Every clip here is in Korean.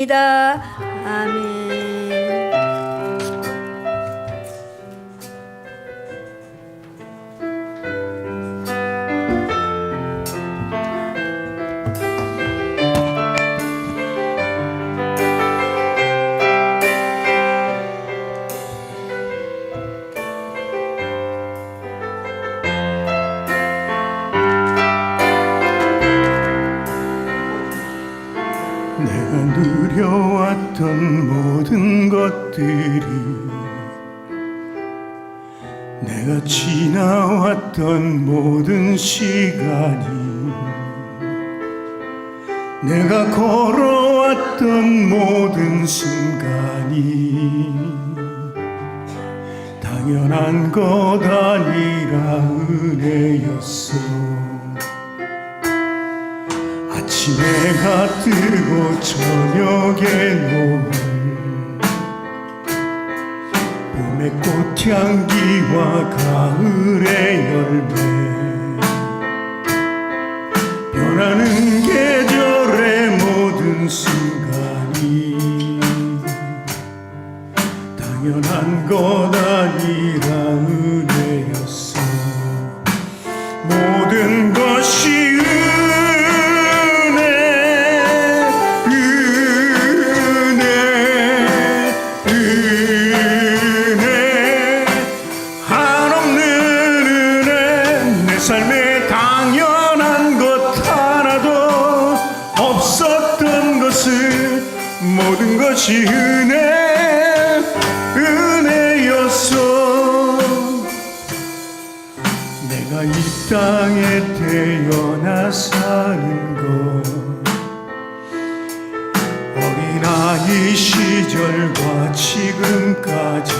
아멘. 내가 누려왔던 모든 것들이, 내가 지나왔던 모든 시간이, 내가 걸어왔던 모든 순간이 당연한 것 아니라 은혜였어. 아침에 해가 뜨고 저녁에 노을, 봄의 꽃향기와 가을의 열매, 변하는 계절의 모든 순간이 당연한 것 아니라 은혜였어. 모든 것이 삶에 당연한 것 하나도 없었던 것을, 모든 것이 은혜였어. 내가 이 땅에 태어나 사는 것, 어린아이 시절과 지금까지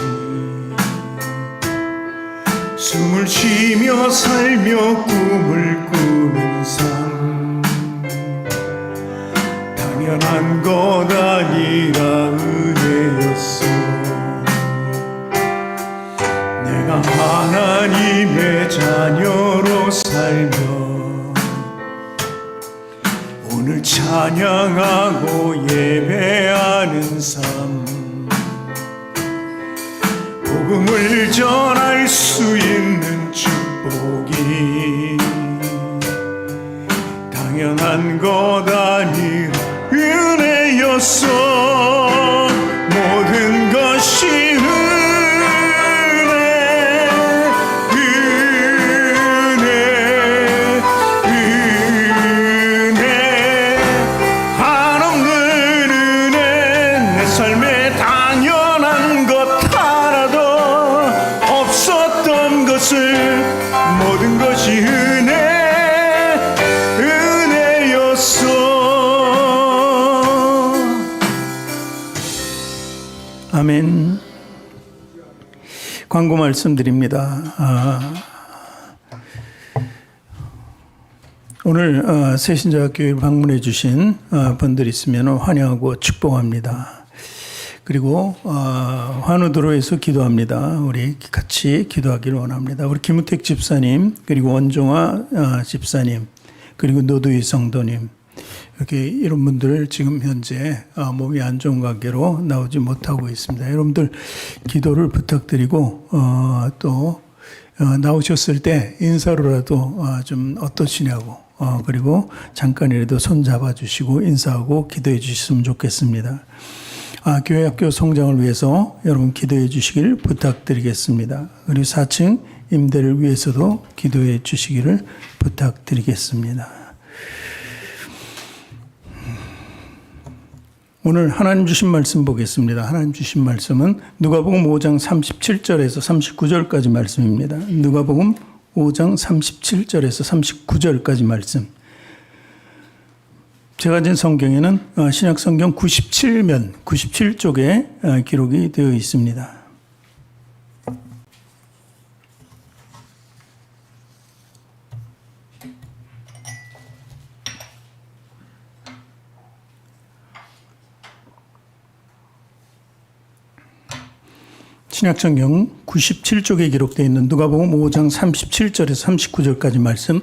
숨을 쉬며 살며 꿈을 꾸는 삶, 당연한 것 아니라 은혜였어. 내가 하나님의 자녀로 살며 오늘 찬양하고 예배하는 삶, 복음을 전할 수 있는 축복이 당연한 것 아니라 은혜였어. 모든 것이 은혜, 한없는 은혜. 내 삶에 당연한 것 하나도 없었던 것을, 모든 것이 은혜였어. 아멘. 광고 말씀드립니다. 오늘 새신자학교에 방문해 주신 분들 있으면 환영하고 축복합니다. 그리고 환우도로에서 기도합니다. 우리 같이 기도하기를 원합니다. 우리 김우택 집사님, 그리고 원종화 집사님, 그리고 노두희 성도님, 이렇게 이런 분들 지금 현재 몸이 안 좋은 관계로 나오지 못하고 있습니다. 여러분들 기도를 부탁드리고 또 나오셨을 때 인사로라도 좀 어떠시냐고, 그리고 잠깐이라도 손 잡아주시고 인사하고 기도해 주셨으면 좋겠습니다. 교회 학교 성장을 위해서 여러분 기도해 주시길 부탁드리겠습니다. 그리고 4층 임대를 위해서도 기도해 주시기를 부탁드리겠습니다. 오늘 하나님 주신 말씀 보겠습니다. 하나님 주신 말씀은 누가복음 5장 37절에서 39절까지 말씀입니다. 누가복음 5장 37절에서 39절까지 말씀. 제가 가진 성경에는 신약성경 97쪽에 기록이 되어 있습니다. 신약성경 97쪽에 기록되어 있는 누가복음 5장 37절에서 39절까지 말씀,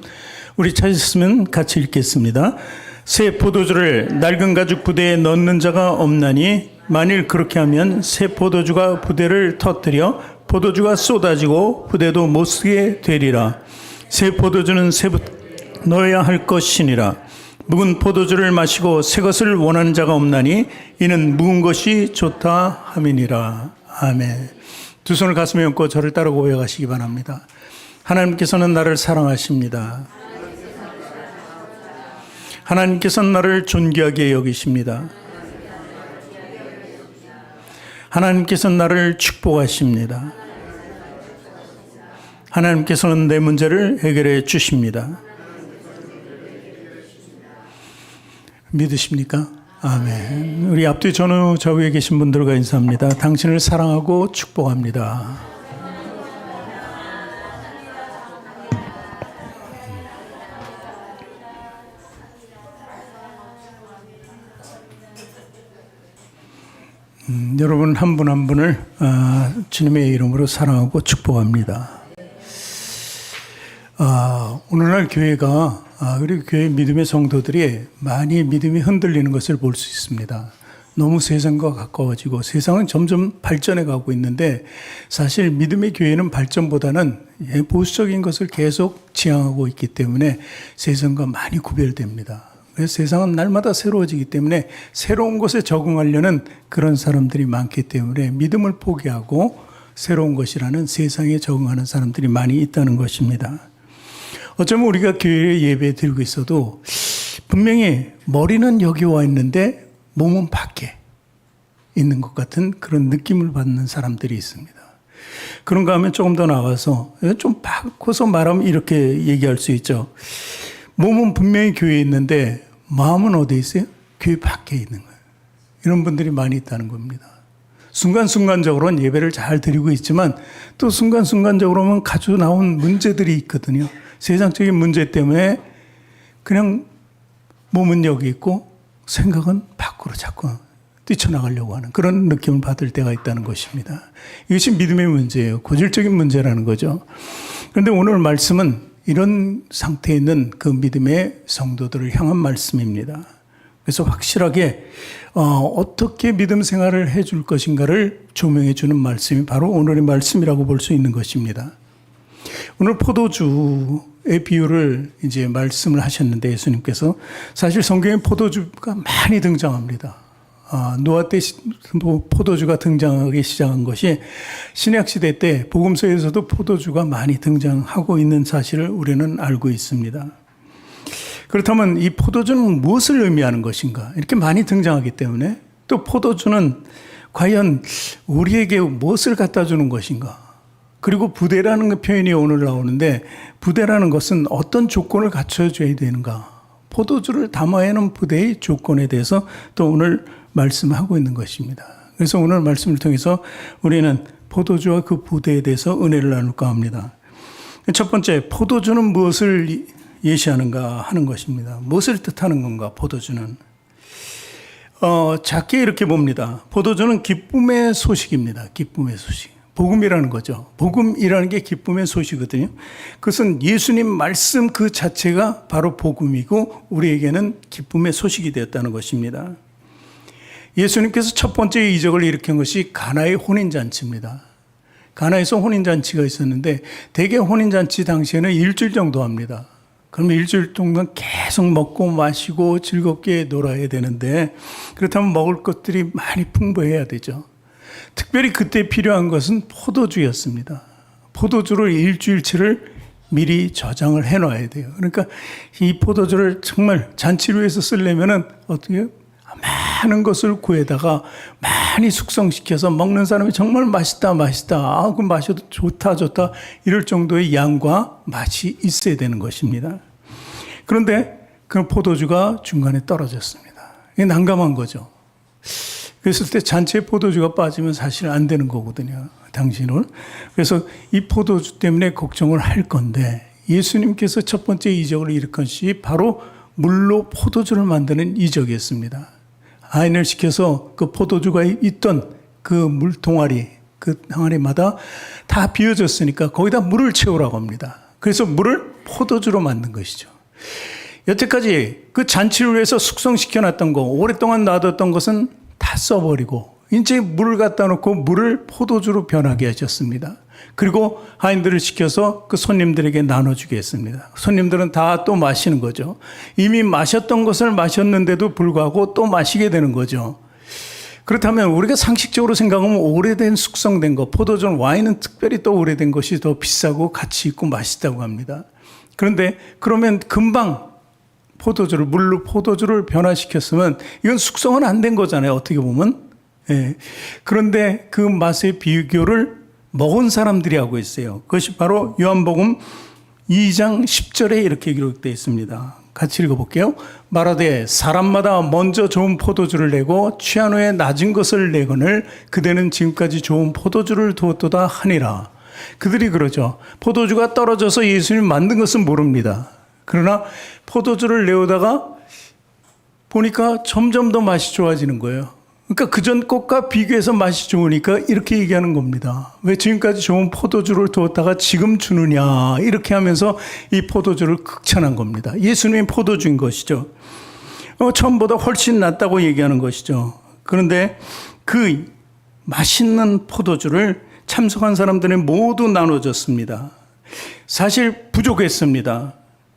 우리 찾으셨으면 같이 읽겠습니다. 새 포도주를 낡은 가죽 부대에 넣는 자가 없나니 만일 그렇게 하면 새 포도주가 부대를 터뜨려 포도주가 쏟아지고 부대도 못 쓰게 되리라. 새 포도주는 새 넣어야 할 것이니라. 묵은 포도주를 마시고 새 것을 원하는 자가 없나니 이는 묵은 것이 좋다 함이니라. 아멘. 두 손을 가슴에 얹고 저를 따라 고백하시기 바랍니다. 하나님께서는 나를 사랑하십니다. 하나님께서는 나를 존귀하게 여기십니다. 하나님께서는 나를 축복하십니다. 하나님께서는 내 문제를 해결해 주십니다. 믿으십니까? 아멘. 우리 앞뒤 전후 좌우에 계신 분들과 인사합니다. 당신을 사랑하고 축복합니다. 여러분 한 분 한 분을 주님의 이름으로 사랑하고 축복합니다. 오늘날 교회가 그리고 교회 믿음의 성도들이 많이 믿음이 흔들리는 것을 볼 수 있습니다. 너무 세상과 가까워지고 세상은 점점 발전해 가고 있는데 사실 믿음의 교회는 발전보다는 보수적인 것을 계속 지향하고 있기 때문에 세상과 많이 구별됩니다. 그래서 세상은 날마다 새로워지기 때문에 새로운 것에 적응하려는 그런 사람들이 많기 때문에 믿음을 포기하고 새로운 것이라는 세상에 적응하는 사람들이 많이 있다는 것입니다. 어쩌면 우리가 교회에 예배 드리고 있어도 분명히 머리는 여기 와 있는데 몸은 밖에 있는 것 같은 그런 느낌을 받는 사람들이 있습니다. 그런가 하면 조금 더 나가서 좀 바꿔서 말하면 이렇게 얘기할 수 있죠. 몸은 분명히 교회에 있는데 마음은 어디에 있어요? 교회 밖에 있는 거예요. 이런 분들이 많이 있다는 겁니다. 순간순간적으로는 예배를 잘 드리고 있지만 또 순간순간적으로는 가지고 나온 문제들이 있거든요. 세상적인 문제 때문에 그냥 몸은 여기 있고 생각은 밖으로 자꾸 뛰쳐나가려고 하는 그런 느낌을 받을 때가 있다는 것입니다. 이것이 믿음의 문제예요. 고질적인 문제라는 거죠. 그런데 오늘 말씀은 이런 상태에 있는 그 믿음의 성도들을 향한 말씀입니다. 그래서 확실하게 어떻게 믿음 생활을 해줄 것인가를 조명해 주는 말씀이 바로 오늘의 말씀이라고 볼 수 있는 것입니다. 오늘 포도주의 비유를 이제 말씀을 하셨는데 예수님께서 사실 성경에 포도주가 많이 등장합니다. 노아 때 포도주가 등장하기 시작한 것이 신약 시대 때 복음서에서도 포도주가 많이 등장하고 있는 사실을 우리는 알고 있습니다. 그렇다면 이 포도주는 무엇을 의미하는 것인가? 이렇게 많이 등장하기 때문에 또 포도주는 과연 우리에게 무엇을 갖다 주는 것인가? 그리고 부대라는 표현이 오늘 나오는데 부대라는 것은 어떤 조건을 갖춰줘야 되는가? 포도주를 담아야 하는 부대의 조건에 대해서 또 오늘 말씀하고 있는 것입니다. 그래서 오늘 말씀을 통해서 우리는 포도주와 그 부대에 대해서 은혜를 나눌까 합니다. 첫 번째, 포도주는 무엇을 예시하는가 하는 것입니다. 무엇을 뜻하는 건가, 포도주는? 작게 이렇게 봅니다. 포도주는 기쁨의 소식입니다. 기쁨의 소식. 복음이라는 거죠. 복음이라는 게 기쁨의 소식이거든요. 그것은 예수님 말씀 그 자체가 바로 복음이고 우리에게는 기쁨의 소식이 되었다는 것입니다. 예수님께서 첫 번째 이적을 일으킨 것이 가나의 혼인잔치입니다. 가나에서 혼인잔치가 있었는데 대개 혼인잔치 당시에는 일주일 정도 합니다. 그러면 일주일 동안 계속 먹고 마시고 즐겁게 놀아야 되는데 그렇다면 먹을 것들이 많이 풍부해야 되죠. 특별히 그때 필요한 것은 포도주였습니다. 포도주를 일주일치를 미리 저장을 해놔야 돼요. 그러니까 이 포도주를 정말 잔치를 위해서 쓰려면은 어떻게 해요? 많은 것을 구해다가 많이 숙성시켜서 먹는 사람이 정말 맛있다 그 마셔도 좋다 이럴 정도의 양과 맛이 있어야 되는 것입니다. 그런데 그 포도주가 중간에 떨어졌습니다. 이게 난감한 거죠. 그랬을 때 잔치에 포도주가 빠지면 사실 안 되는 거거든요. 당신은. 그래서 이 포도주 때문에 걱정을 할 건데 예수님께서 첫 번째 이적을 일으킨 것이 바로 물로 포도주를 만드는 이적이었습니다. 아인을 시켜서 그 포도주가 있던 그 물동아리, 그 항아리마다 다 비워졌으니까 거기다 물을 채우라고 합니다. 그래서 물을 포도주로 만든 것이죠. 여태까지 그 잔치를 위해서 숙성시켜놨던 거, 오랫동안 놔뒀던 것은 다 써버리고 이제 물을 갖다 놓고 물을 포도주로 변하게 하셨습니다. 그리고 하인들을 시켜서 그 손님들에게 나눠주게 했습니다. 손님들은 다 또 마시는 거죠. 이미 마셨던 것을 마셨는데도 불구하고 또 마시게 되는 거죠. 그렇다면 우리가 상식적으로 생각하면 오래된 숙성된 것, 포도주, 와인은 특별히 또 오래된 것이 더 비싸고 가치 있고 맛있다고 합니다. 그런데 그러면 금방 포도주를, 물로 포도주를 변화시켰으면 이건 숙성은 안 된 거잖아요. 어떻게 보면. 예. 그런데 그 맛의 비교를 먹은 사람들이 하고 있어요. 그것이 바로 요한복음 2장 10절에 이렇게 기록되어 있습니다. 같이 읽어볼게요. 말하되 사람마다 먼저 좋은 포도주를 내고 취한 후에 낮은 것을 내거늘 그대는 지금까지 좋은 포도주를 두었도다 하니라. 그들이 그러죠. 포도주가 떨어져서 예수님 만든 것은 모릅니다. 그러나 포도주를 내오다가 보니까 점점 더 맛이 좋아지는 거예요. 그러니까 그전 것과 비교해서 맛이 좋으니까 이렇게 얘기하는 겁니다. 왜 지금까지 좋은 포도주를 두었다가 지금 주느냐 이렇게 하면서 이 포도주를 극찬한 겁니다. 예수님이 포도주인 것이죠. 처음보다 훨씬 낫다고 얘기하는 것이죠. 그런데 그 맛있는 포도주를 참석한 사람들은 모두 나눠줬습니다. 사실 부족했습니다.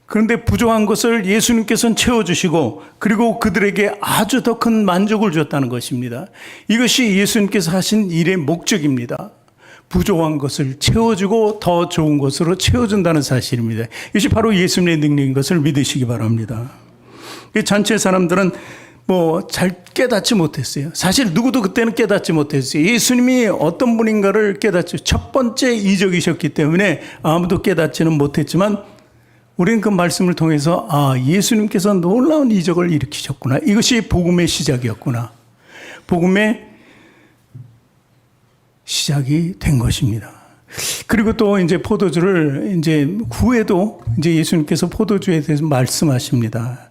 그런데 부족한 것을 예수님께서는 채워주시고 그리고 그들에게 아주 더 큰 만족을 줬다는 것입니다. 이것이 예수님께서 하신 일의 목적입니다. 부족한 것을 채워주고 더 좋은 것으로 채워준다는 사실입니다. 이것이 바로 예수님의 능력인 것을 믿으시기 바랍니다. 이 잔치의 사람들은 잘 깨닫지 못했어요. 사실 누구도 그때는 깨닫지 못했어요. 예수님이 어떤 분인가를 깨닫지, 첫 번째 이적이셨기 때문에 아무도 깨닫지는 못했지만 우리는 그 말씀을 통해서 예수님께서 놀라운 이적을 일으키셨구나. 이것이 복음의 시작이었구나. 복음의 시작이 된 것입니다. 그리고 또 이제 포도주를 이제 후에도 이제 예수님께서 포도주에 대해서 말씀하십니다.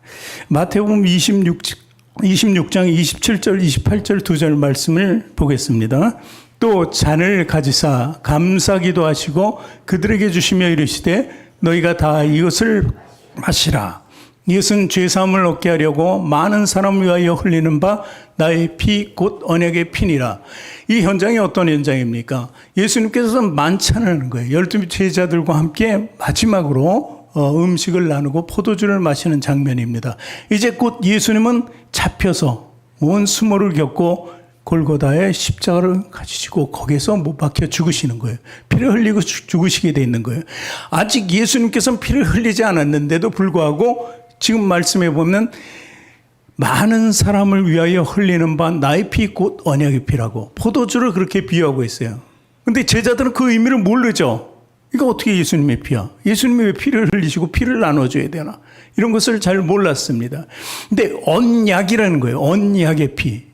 마태복음 26장 27절, 28절 두 절 말씀을 보겠습니다. 또 잔을 가지사 감사기도 하시고 그들에게 주시며 이르시되 너희가 다 이것을 마시라. 이것은 죄사함을 얻게 하려고 많은 사람을 위하여 흘리는 바 나의 피 곧 언약의 피니라. 이 현장이 어떤 현장입니까? 예수님께서 만찬을 하는 거예요. 12 제자들과 함께 마지막으로 음식을 나누고 포도주를 마시는 장면입니다. 이제 곧 예수님은 잡혀서 온 수모를 겪고 골고다의 십자가를 가지시고 거기에서 못 박혀 죽으시는 거예요. 피를 흘리고 죽으시게 돼 있는 거예요. 아직 예수님께서는 피를 흘리지 않았는데도 불구하고 지금 말씀해 보면 많은 사람을 위하여 흘리는 바 나의 피 곧 언약의 피라고 포도주를 그렇게 비유하고 있어요. 그런데 제자들은 그 의미를 모르죠. 이거 어떻게 예수님의 피야? 예수님이 왜 피를 흘리시고 피를 나눠줘야 되나? 이런 것을 잘 몰랐습니다. 근데 언약이라는 거예요. 언약의 피.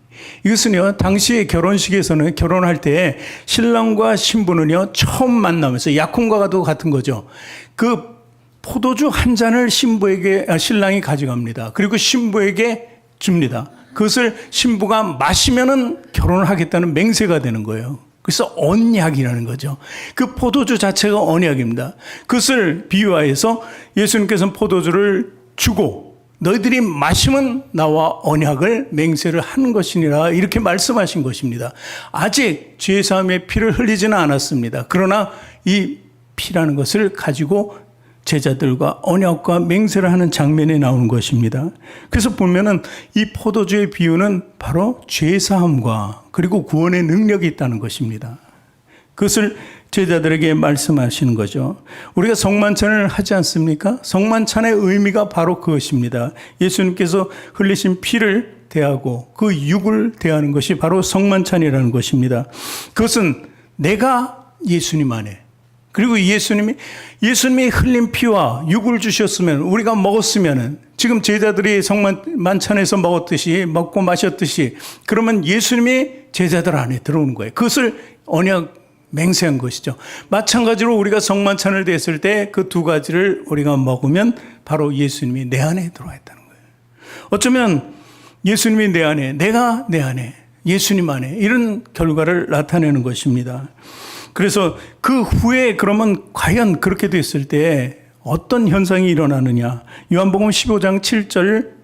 이것은요, 당시의 결혼식에서는 결혼할 때 신랑과 신부는요, 처음 만나면서 약혼과도 같은 거죠. 그 포도주 한 잔을 신랑이 가져갑니다. 그리고 신부에게 줍니다. 그것을 신부가 마시면은 결혼을 하겠다는 맹세가 되는 거예요. 그래서 언약이라는 거죠. 그 포도주 자체가 언약입니다. 그것을 비유하여서 예수님께서는 포도주를 주고 너희들이 마시면 나와 언약을 맹세를 하는 것이니라 이렇게 말씀하신 것입니다. 아직 죄사함의 피를 흘리지는 않았습니다. 그러나 이 피라는 것을 가지고 제자들과 언약과 맹세를 하는 장면이 나오는 것입니다. 그래서 보면은 이 포도주의 비유는 바로 죄사함과 그리고 구원의 능력이 있다는 것입니다. 그것을 제자들에게 말씀하시는 거죠. 우리가 성만찬을 하지 않습니까? 성만찬의 의미가 바로 그것입니다. 예수님께서 흘리신 피를 대하고 그 육을 대하는 것이 바로 성만찬이라는 것입니다. 그것은 내가 예수님 안에 그리고 예수님이 흘린 피와 육을 주셨으면 우리가 먹었으면 지금 제자들이 성만찬에서 먹고 마셨듯이 그러면 예수님이 제자들 안에 들어오는 거예요. 그것을 언약 맹세한 것이죠. 마찬가지로 우리가 성만찬을 됐을 때 그 두 가지를 우리가 먹으면 바로 예수님이 내 안에 들어와 있다는 거예요. 어쩌면 예수님이 내 안에, 내가 내 안에, 예수님 안에 이런 결과를 나타내는 것입니다. 그래서 그 후에 그러면 과연 그렇게 됐을 때 어떤 현상이 일어나느냐. 요한복음 15장 7절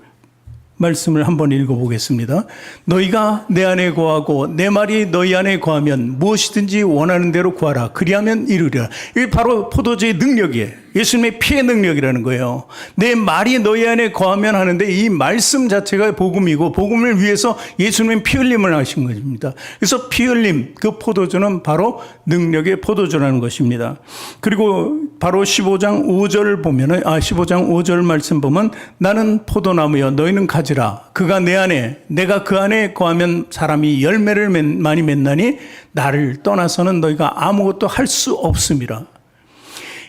말씀을 한번 읽어보겠습니다. 너희가 내 안에 거하고 내 말이 너희 안에 거하면 무엇이든지 원하는 대로 구하라. 그리하면 이루리라. 이게 바로 포도주의 능력이에요. 예수님의 피의 능력이라는 거예요. 내 말이 너희 안에 거하면 하는데 이 말씀 자체가 복음이고 복음을 위해서 예수님은 피 흘림을 하신 것입니다. 그래서 피 흘림, 그 포도주는 바로 능력의 포도주라는 것입니다. 그리고 바로 15장 5절 보면은 15장 5절 말씀 보면 나는 포도나무여 너희는 가지라. 그가 내 안에 내가 그 안에 거하면 사람이 열매를 많이 맺나니 나를 떠나서는 너희가 아무것도 할 수 없음이라.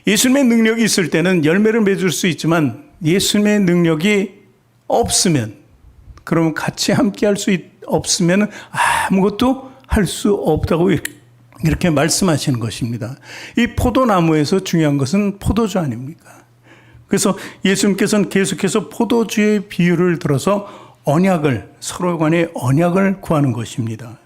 예수님의 능력이 있을 때는 열매를 맺을 수 있지만 예수님의 능력이 없으면, 그러면 같이 함께 할 수 없으면 아무것도 할 수 없다고 이렇게 말씀하시는 것입니다. 이 포도나무에서 중요한 것은 포도주 아닙니까? 그래서 예수님께서는 계속해서 포도주의 비유를 들어서 언약을, 서로 간의 언약을 구하는 것입니다.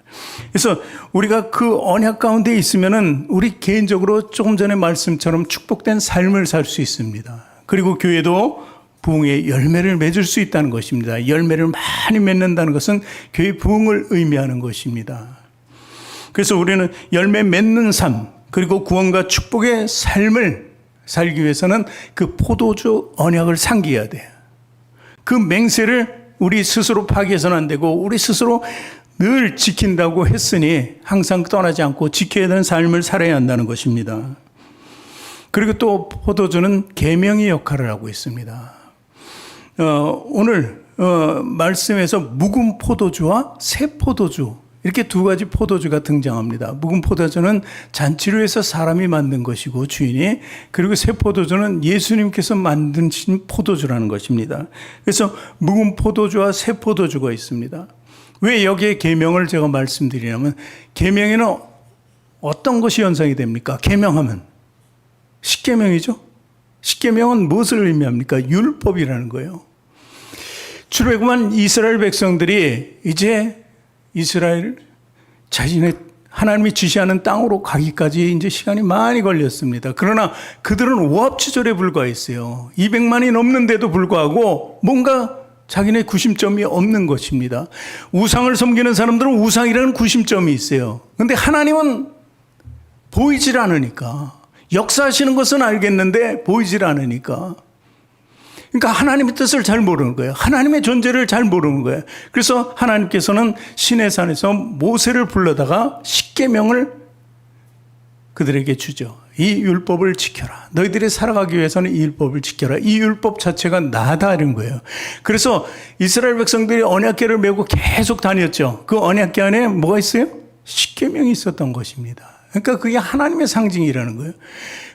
그래서 우리가 그 언약 가운데 있으면은 우리 개인적으로 조금 전에 말씀처럼 축복된 삶을 살 수 있습니다. 그리고 교회도 부흥의 열매를 맺을 수 있다는 것입니다. 열매를 많이 맺는다는 것은 교회 부흥을 의미하는 것입니다. 그래서 우리는 열매 맺는 삶, 그리고 구원과 축복의 삶을 살기 위해서는 그 포도주 언약을 상기해야 돼요. 그 맹세를 우리 스스로 파기해서는 안 되고 우리 스스로 늘 지킨다고 했으니 항상 떠나지 않고 지켜야 되는 삶을 살아야 한다는 것입니다. 그리고 또 포도주는 계명의 역할을 하고 있습니다. 오늘 말씀에서 묵은 포도주와 새 포도주, 이렇게 두 가지 포도주가 등장합니다. 묵은 포도주는 잔치를 위해서 사람이 만든 것이고 주인이, 그리고 새 포도주는 예수님께서 만드신 포도주라는 것입니다. 그래서 묵은 포도주와 새 포도주가 있습니다. 왜 여기에 계명을 제가 말씀드리냐면, 계명에는 어떤 것이 연상이 됩니까? 계명하면 십계명이죠. 십계명은 무엇을 의미합니까? 율법이라는 거예요. 출애굽한 이스라엘 백성들이 이제 이스라엘 자신의 하나님이 지시하는 땅으로 가기까지 이제 시간이 많이 걸렸습니다. 그러나 그들은 오합지졸에 불과했어요. 200만이 넘는데도 불구하고 뭔가 자기네 구심점이 없는 것입니다. 우상을 섬기는 사람들은 우상이라는 구심점이 있어요. 그런데 하나님은 보이질 않으니까, 역사하시는 것은 알겠는데 보이질 않으니까, 그러니까 하나님의 뜻을 잘 모르는 거예요. 하나님의 존재를 잘 모르는 거예요. 그래서 하나님께서는 시내산에서 모세를 불러다가 십계명을 그들에게 주죠. 이 율법을 지켜라. 너희들이 살아가기 위해서는 이 율법을 지켜라. 이 율법 자체가 나다 이런 거예요. 그래서 이스라엘 백성들이 언약궤를 메고 계속 다녔죠. 그 언약궤 안에 뭐가 있어요? 십계명이 있었던 것입니다. 그러니까 그게 하나님의 상징이라는 거예요.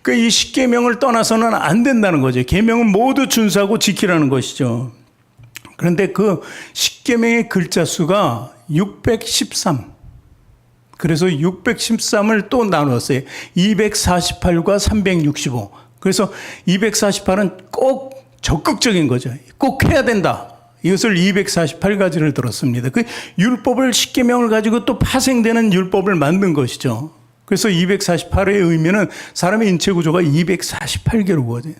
그러니까 이 십계명을 떠나서는 안 된다는 거죠. 계명은 모두 준수하고 지키라는 것이죠. 그런데 그 십계명의 글자 수가 613. 그래서 613을 또 나눴어요. 248과 365. 그래서 248은 꼭 적극적인 거죠. 꼭 해야 된다. 이것을 248가지를 들었습니다. 그 율법을 십계명을 가지고 또 파생되는 율법을 만든 것이죠. 그래서 248의 의미는 사람의 인체 구조가 248개로 구워져요.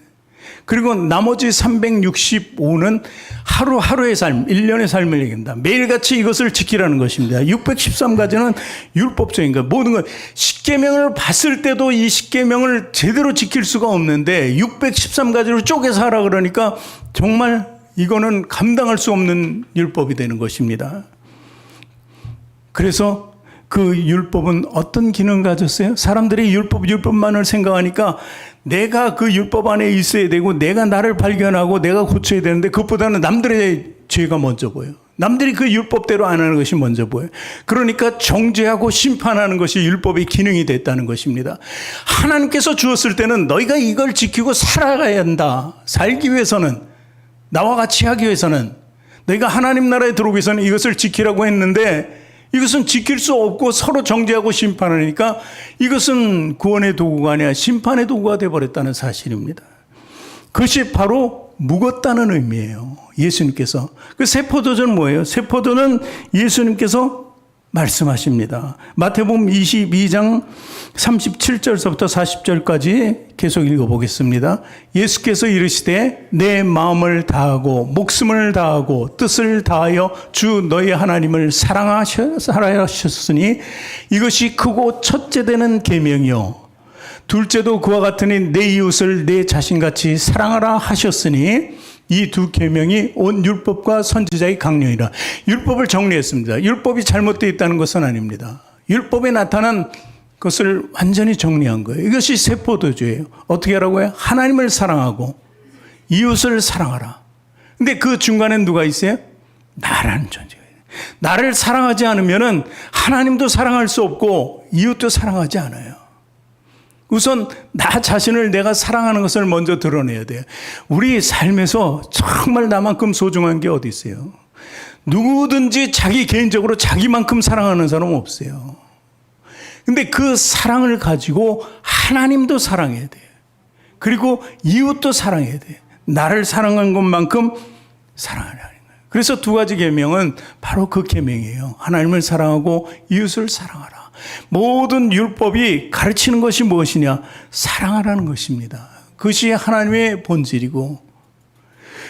그리고 나머지 365는 하루하루의 삶, 1년의 삶을 얘기합니다. 매일같이 이것을 지키라는 것입니다. 613가지는 율법적인 것. 모든 것. 십계명을 봤을 때도 이 십계명을 제대로 지킬 수가 없는데 613가지로 쪼개서 하라 그러니까 정말 이거는 감당할 수 없는 율법이 되는 것입니다. 그래서 그 율법은 어떤 기능을 가졌어요? 사람들이 율법만을 생각하니까 내가 그 율법 안에 있어야 되고 내가 나를 발견하고 내가 고쳐야 되는데 그것보다는 남들의 죄가 먼저 보여요. 남들이 그 율법대로 안 하는 것이 먼저 보여요. 그러니까 정죄하고 심판하는 것이 율법의 기능이 됐다는 것입니다. 하나님께서 주었을 때는 너희가 이걸 지키고 살아가야 한다. 살기 위해서는, 나와 같이 하기 위해서는, 너희가 하나님 나라에 들어오기 위해서는 이것을 지키라고 했는데 이것은 지킬 수 없고 서로 정죄하고 심판하니까 이것은 구원의 도구가 아니라 심판의 도구가 되어버렸다는 사실입니다. 그것이 바로 묵었다는 의미예요. 예수님께서. 그 새 포도주는 뭐예요? 새 포도는 예수님께서 말씀하십니다. 마태복음 22장 37절서부터 40절까지 계속 읽어보겠습니다. 예수께서 이르시되 내 마음을 다하고 목숨을 다하고 뜻을 다하여 주 너희 하나님을 사랑하셨으니 이것이 크고 첫째 되는 계명이요 둘째도 그와 같으니 내 이웃을 내 자신같이 사랑하라 하셨으니 이 두 계명이 온 율법과 선지자의 강령이라. 율법을 정리했습니다. 율법이 잘못되어 있다는 것은 아닙니다. 율법에 나타난 것을 완전히 정리한 거예요. 이것이 새 포도주예요. 어떻게 하라고요? 하나님을 사랑하고 이웃을 사랑하라. 근데 그 중간에 누가 있어요? 나라는 존재가 있어요. 나를 사랑하지 않으면 하나님도 사랑할 수 없고 이웃도 사랑하지 않아요. 우선 나 자신을 내가 사랑하는 것을 먼저 드러내야 돼요. 우리 삶에서 정말 나만큼 소중한 게 어디 있어요? 누구든지 자기 개인적으로 자기만큼 사랑하는 사람은 없어요. 근데 그 사랑을 가지고 하나님도 사랑해야 돼요. 그리고 이웃도 사랑해야 돼요. 나를 사랑한 것만큼 사랑하는 거예요. 그래서 두 가지 계명은 바로 그 계명이에요. 하나님을 사랑하고 이웃을 사랑하라. 모든 율법이 가르치는 것이 무엇이냐? 사랑하라는 것입니다. 그것이 하나님의 본질이고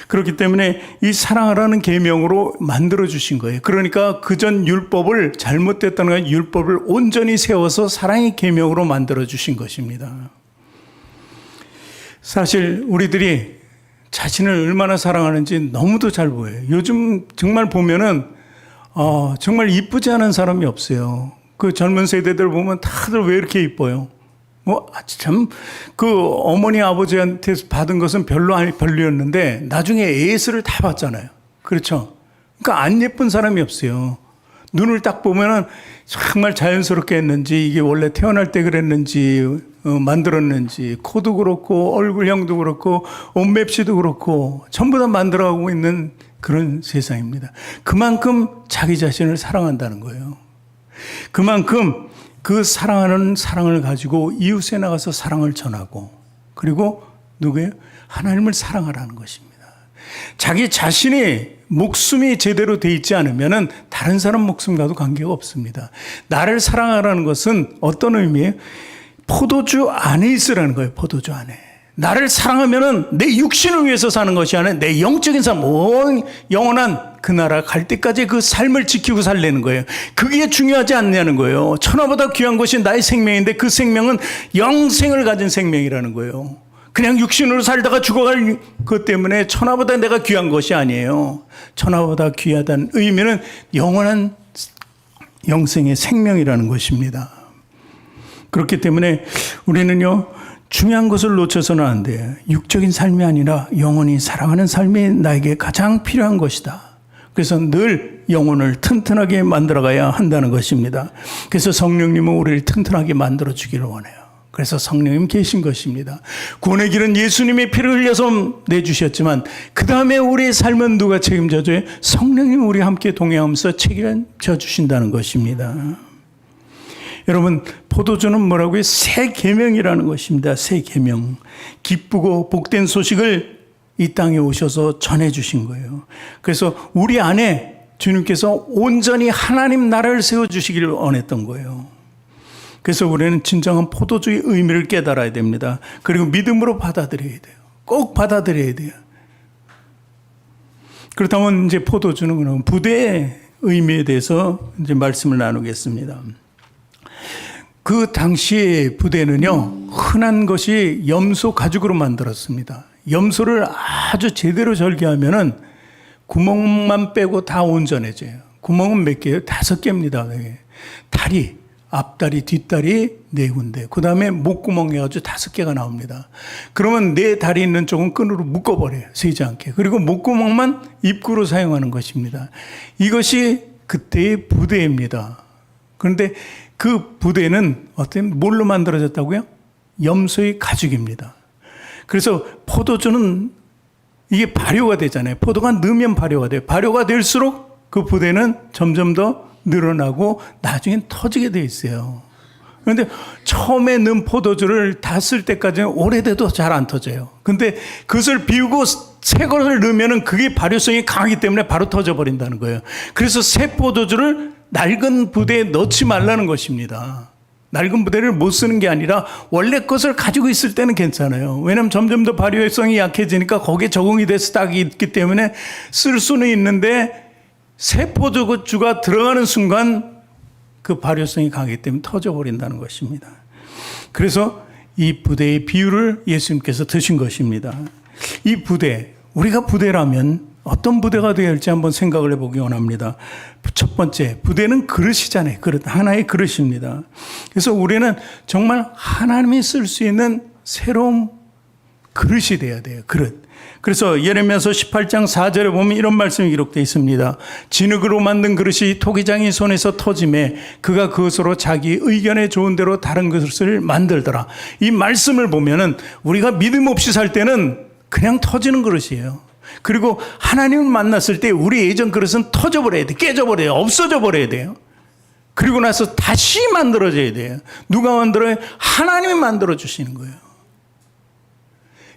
그렇기 때문에 이 사랑하라는 계명으로 만들어 주신 거예요. 그러니까 그전 율법을 잘못됐다는 건 율법을 온전히 세워서 사랑의 계명으로 만들어 주신 것입니다. 사실 우리들이 자신을 얼마나 사랑하는지 너무도 잘 보여요. 요즘 정말 보면은 정말 이쁘지 않은 사람이 없어요. 그 젊은 세대들 보면 다들 왜 이렇게 이뻐요? 참, 어머니 아버지한테 받은 것은 별로였는데 나중에 AS를 다 받잖아요. 그렇죠? 그러니까 안 예쁜 사람이 없어요. 눈을 딱 보면은 정말 자연스럽게 했는지, 이게 원래 태어날 때 그랬는지, 만들었는지, 코도 그렇고, 얼굴형도 그렇고, 옷맵시도 그렇고, 전부 다 만들어가고 있는 그런 세상입니다. 그만큼 자기 자신을 사랑한다는 거예요. 그만큼 그 사랑하는 사랑을 가지고 이웃에 나가서 사랑을 전하고 그리고 누구예요? 하나님을 사랑하라는 것입니다. 자기 자신이 목숨이 제대로 돼 있지 않으면 다른 사람 목숨과도 관계가 없습니다. 나를 사랑하라는 것은 어떤 의미예요? 포도주 안에 있으라는 거예요. 포도주 안에. 나를 사랑하면 내 육신을 위해서 사는 것이 아니라 내 영적인 삶, 영원한 그 나라 갈 때까지 그 삶을 지키고 살려는 거예요. 그게 중요하지 않냐는 거예요. 천하보다 귀한 것이 나의 생명인데 그 생명은 영생을 가진 생명이라는 거예요. 그냥 육신으로 살다가 죽어갈 것 때문에 천하보다 내가 귀한 것이 아니에요. 천하보다 귀하다는 의미는 영원한 영생의 생명이라는 것입니다. 그렇기 때문에 우리는요, 중요한 것을 놓쳐서는 안 돼요. 육적인 삶이 아니라 영원히 사랑하는 삶이 나에게 가장 필요한 것이다. 그래서 늘 영혼을 튼튼하게 만들어가야 한다는 것입니다. 그래서 성령님은 우리를 튼튼하게 만들어 주기를 원해요. 그래서 성령님 계신 것입니다. 구원의 길은 예수님이 피를 흘려서 내주셨지만 그 다음에 우리의 삶은 누가 책임져줘요? 성령님 우리 함께 동행하면서 책임져 주신다는 것입니다. 여러분, 포도주는 뭐라고요? 새 계명이라는 것입니다. 새 계명. 기쁘고 복된 소식을 이 땅에 오셔서 전해주신 거예요. 그래서 우리 안에 주님께서 온전히 하나님 나라를 세워주시기를 원했던 거예요. 그래서 우리는 진정한 포도주의 의미를 깨달아야 됩니다. 그리고 믿음으로 받아들여야 돼요. 꼭 받아들여야 돼요. 그렇다면 이제 포도주는 그럼 부대의 의미에 대해서 이제 말씀을 나누겠습니다. 그 당시의 부대는요, 흔한 것이 염소 가죽으로 만들었습니다. 염소를 아주 제대로 절개하면은 구멍만 빼고 다 온전해져요. 구멍은 몇 개예요? 5개입니다. 다리, 앞다리, 뒷다리 4군데. 그 다음에 목구멍이 아주 5개가 나옵니다. 그러면 내 다리 있는 쪽은 끈으로 묶어버려요. 세지 않게. 그리고 목구멍만 입구로 사용하는 것입니다. 이것이 그때의 부대입니다. 그런데 그 부대는 뭘로 만들어졌다고요? 염소의 가죽입니다. 그래서 포도주는 이게 발효가 되잖아요. 포도가 넣으면 발효가 돼요. 발효가 될수록 그 부대는 점점 더 늘어나고 나중엔 터지게 돼 있어요. 그런데 처음에 넣은 포도주를 다 쓸 때까지는 오래돼도 잘 안 터져요. 근데 그것을 비우고 새 것을 넣으면 그게 발효성이 강하기 때문에 바로 터져버린다는 거예요. 그래서 새 포도주를 낡은 부대에 넣지 말라는 것입니다. 낡은 부대를 못 쓰는 게 아니라 원래 것을 가지고 있을 때는 괜찮아요. 왜냐하면 점점 더 발효성이 약해지니까 거기에 적응이 돼서 딱 있기 때문에 쓸 수는 있는데 새 포도주가 들어가는 순간 그 발효성이 강하기 때문에 터져버린다는 것입니다. 그래서 이 부대의 비유를 예수님께서 드신 것입니다. 이 부대, 우리가 부대라면 어떤 부대가 되어야 할지 한번 생각을 해보기 원합니다. 첫 번째, 부대는 그릇이잖아요. 그릇, 하나의 그릇입니다. 그래서 우리는 정말 하나님이 쓸 수 있는 새로운 그릇이 되어야 돼요. 그릇. 그래서 예레미야서 18장 4절에 보면 이런 말씀이 기록되어 있습니다. 진흙으로 만든 그릇이 토기장이 손에서 터짐에 그가 그것으로 자기 의견에 좋은 대로 다른 그릇을 만들더라. 이 말씀을 보면은 우리가 믿음 없이 살 때는 그냥 터지는 그릇이에요. 그리고 하나님을 만났을 때 우리 예전 그릇은 터져버려야 돼. 깨져버려요. 없어져 버려야 돼요. 그리고 나서 다시 만들어져야 돼요. 누가 만들어요? 하나님이 만들어 주시는 거예요.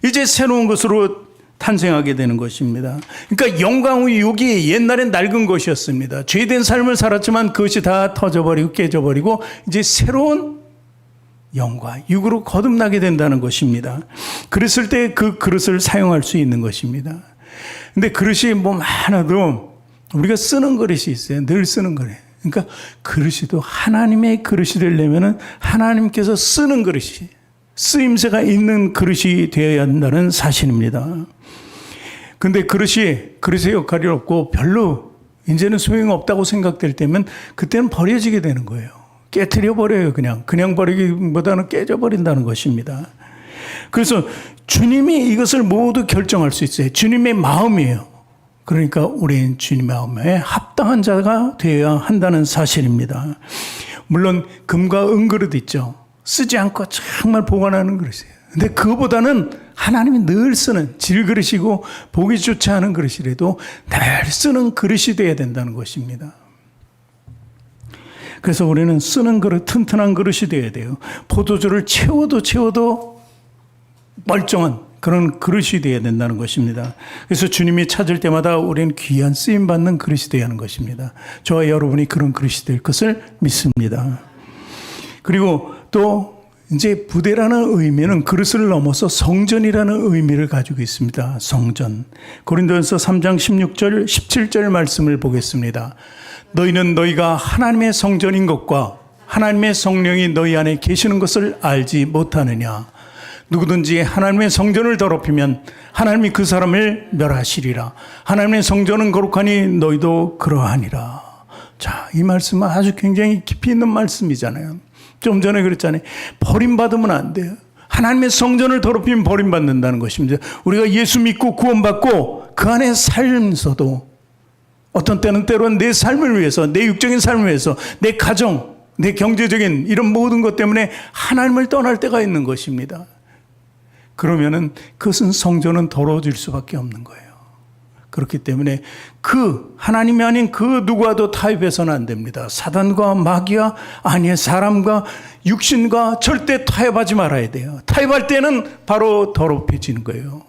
이제 새로운 것으로 탄생하게 되는 것입니다. 그러니까 영광의 육이 옛날엔 낡은 것이었습니다. 죄된 삶을 살았지만 그것이 다 터져버리고 깨져버리고 이제 새로운 영과 육으로 거듭나게 된다는 것입니다. 그랬을 때 그 그릇을 사용할 수 있는 것입니다. 근데 그릇이 뭐 많아도 우리가 쓰는 그릇이 있어요. 늘 쓰는 그릇. 그러니까 그릇이도 하나님의 그릇이 되려면은 하나님께서 쓰는 그릇이, 쓰임새가 있는 그릇이 되어야 한다는 사실입니다. 근데 그릇의 역할이 없고 별로 이제는 소용없다고 생각될 때면 그때는 버려지게 되는 거예요. 깨트려 버려요. 그냥 버리기보다는 깨져버린다는 것입니다. 그래서 주님이 이것을 모두 결정할 수 있어요. 주님의 마음이에요. 그러니까 우리는 주님의 마음에 합당한 자가 되어야 한다는 사실입니다. 물론 금과 은그릇 있죠. 쓰지 않고 정말 보관하는 그릇이에요. 근데 그거보다는 하나님이 늘 쓰는 질그릇이고 보기 좋지 않은 그릇이라도 늘 쓰는 그릇이 되어야 된다는 것입니다. 그래서 우리는 쓰는 그릇, 튼튼한 그릇이 되어야 돼요. 포도주를 채워도 멀쩡한 그런 그릇이 되어야 된다는 것입니다. 그래서 주님이 찾을 때마다 우리는 귀한 쓰임받는 그릇이 되어야 하는 것입니다. 저와 여러분이 그런 그릇이 될 것을 믿습니다. 그리고 또 이제 부대라는 의미는 그릇을 넘어서 성전이라는 의미를 가지고 있습니다. 성전. 고린도전서 3장 16절, 17절 말씀을 보겠습니다. 너희는 너희가 하나님의 성전인 것과 하나님의 성령이 너희 안에 계시는 것을 알지 못하느냐. 누구든지 하나님의 성전을 더럽히면 하나님이 그 사람을 멸하시리라. 하나님의 성전은 거룩하니 너희도 그러하니라. 자, 이 말씀은 아주 굉장히 깊이 있는 말씀이잖아요. 좀 전에 그랬잖아요. 버림받으면 안 돼요. 하나님의 성전을 더럽히면 버림받는다는 것입니다. 우리가 예수 믿고 구원받고 그 안에 살면서도 어떤 때는 내 삶을 위해서, 내 육적인 삶을 위해서, 내 가정, 내 경제적인 이런 모든 것 때문에 하나님을 떠날 때가 있는 것입니다. 그러면은 그것은 성전은 더러워질 수밖에 없는 거예요. 그렇기 때문에 그 하나님이 아닌 그 누구와도 타협해서는 안 됩니다. 사단과 마귀와 아니의 사람과 육신과 절대 타협하지 말아야 돼요. 타협할 때는 바로 더럽혀지는 거예요.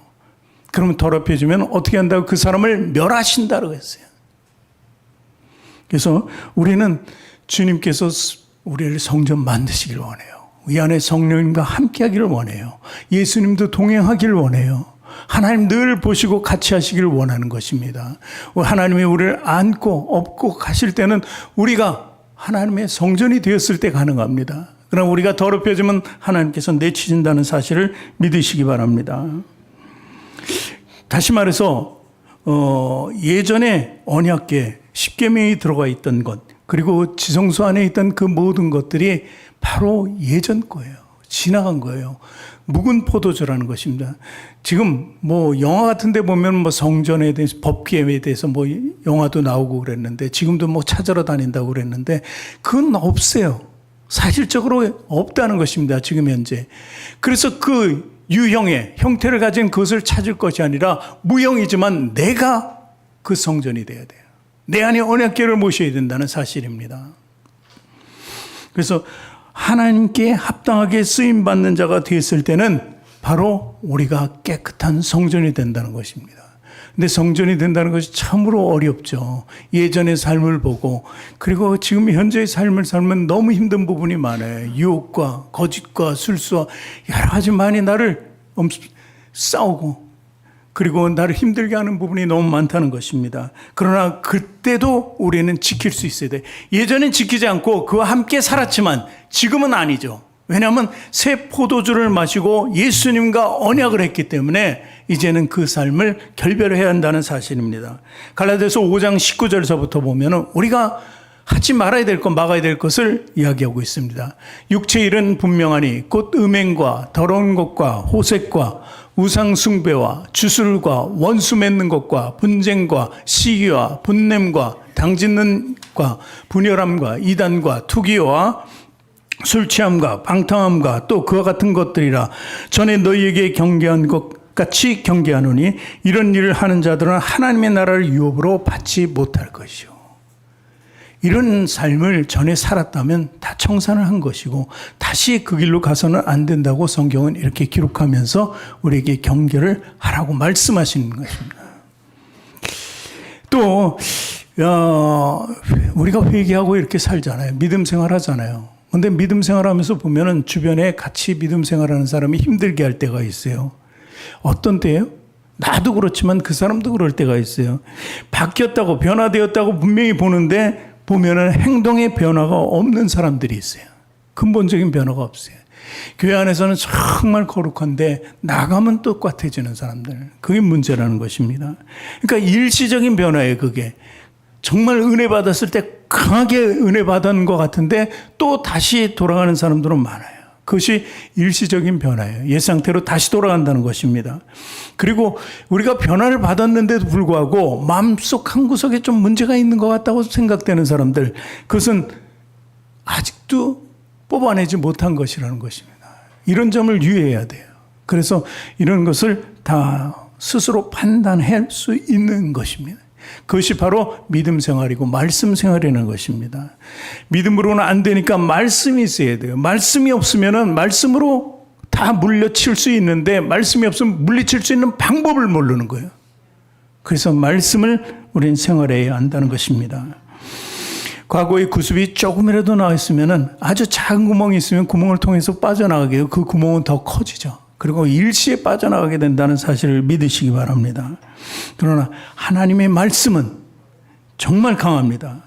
그러면 더럽혀지면 어떻게 한다고? 그 사람을 멸하신다고 했어요. 그래서 우리는 주님께서 우리를 성전 만드시길 원해요. 이 안에 성령님과 함께 하기를 원해요. 예수님도 동행하기를 원해요. 하나님 늘 보시고 같이 하시길 원하는 것입니다. 하나님이 우리를 안고 업고 가실 때는 우리가 하나님의 성전이 되었을 때 가능합니다. 그러나 우리가 더럽혀지면 하나님께서 내치신다는 사실을 믿으시기 바랍니다. 다시 말해서 예전에 언약궤 십계명이 들어가 있던 것, 그리고 지성소 안에 있던 그 모든 것들이 바로 예전 거예요. 지나간 거예요. 묵은 포도주라는 것입니다. 지금 뭐 영화 같은 데 보면 뭐 성전에 대해서, 법궤에 대해서 뭐 영화도 나오고 그랬는데, 지금도 뭐 찾으러 다닌다고 그랬는데, 그건 없어요. 사실적으로 없다는 것입니다. 지금 현재. 그래서 그 유형의 형태를 가진 그것을 찾을 것이 아니라 무형이지만 내가 그 성전이 돼야 돼요. 내 안에 언약궤를 모셔야 된다는 사실입니다. 그래서 하나님께 합당하게 쓰임받는 자가 되었을 때는 바로 우리가 깨끗한 성전이 된다는 것입니다. 근데 성전이 된다는 것이 참으로 어렵죠. 예전의 삶을 보고 그리고 지금 현재의 삶을 살면 너무 힘든 부분이 많아요. 유혹과 거짓과 술수와 여러 가지 많이 나를 싸우고 그리고 나를 힘들게 하는 부분이 너무 많다는 것입니다. 그러나 그때도 우리는 지킬 수 있어야 돼. 예전엔 지키지 않고 그와 함께 살았지만 지금은 아니죠. 왜냐하면 새 포도주를 마시고 예수님과 언약을 했기 때문에 이제는 그 삶을 결별해야 한다는 사실입니다. 갈라디아서 5장 19절서부터 보면 우리가 하지 말아야 될 것, 막아야 될 것을 이야기하고 있습니다. 육체의 일은 분명하니 곧 음행과 더러운 것과 호색과 우상 숭배와 주술과 원수 맺는 것과 분쟁과 시기와 분냄과 당짓는과 분열함과 이단과 투기와 술 취함과 방탕함과 또 그와 같은 것들이라. 전에 너희에게 경계한 것 같이 경계하노니 이런 일을 하는 자들은 하나님의 나라를 유업으로 받지 못할 것이요. 이런 삶을 전에 살았다면 다 청산을 한 것이고 다시 그 길로 가서는 안 된다고 성경은 이렇게 기록하면서 우리에게 경계를 하라고 말씀하시는 것입니다. 또 우리가 회개하고 이렇게 살잖아요. 믿음 생활하잖아요. 그런데 믿음 생활하면서 보면은 주변에 같이 믿음 생활하는 사람이 힘들게 할 때가 있어요. 어떤 때예요? 나도 그렇지만 그 사람도 그럴 때가 있어요. 바뀌었다고 변화되었다고 분명히 보는데 보면은 행동의 변화가 없는 사람들이 있어요. 근본적인 변화가 없어요. 교회 안에서는 정말 거룩한데 나가면 똑같아지는 사람들. 그게 문제라는 것입니다. 그러니까 일시적인 변화예요, 그게. 정말 은혜 받았을 때 강하게 은혜 받은 것 같은데 또 다시 돌아가는 사람들은 많아요. 그것이 일시적인 변화예요. 옛 상태로 다시 돌아간다는 것입니다. 그리고 우리가 변화를 받았는데도 불구하고 마음속 한구석에 좀 문제가 있는 것 같다고 생각되는 사람들, 그것은 아직도 뽑아내지 못한 것이라는 것입니다. 이런 점을 유의해야 돼요. 그래서 이런 것을 다 스스로 판단할 수 있는 것입니다. 그것이 바로 믿음 생활이고 말씀 생활이라는 것입니다. 믿음으로는 안 되니까 말씀이 있어야 돼요. 말씀이 없으면은 말씀으로 다 물리칠 수 있는데 말씀이 없으면 물리칠 수 있는 방법을 모르는 거예요. 그래서 말씀을 우리는 생활해야 한다는 것입니다. 과거의 구습이 조금이라도 나와 있으면은 아주 작은 구멍이 있으면 구멍을 통해서 빠져나가게 해요. 그 구멍은 더 커지죠. 그리고 일시에 빠져나가게 된다는 사실을 믿으시기 바랍니다. 그러나 하나님의 말씀은 정말 강합니다.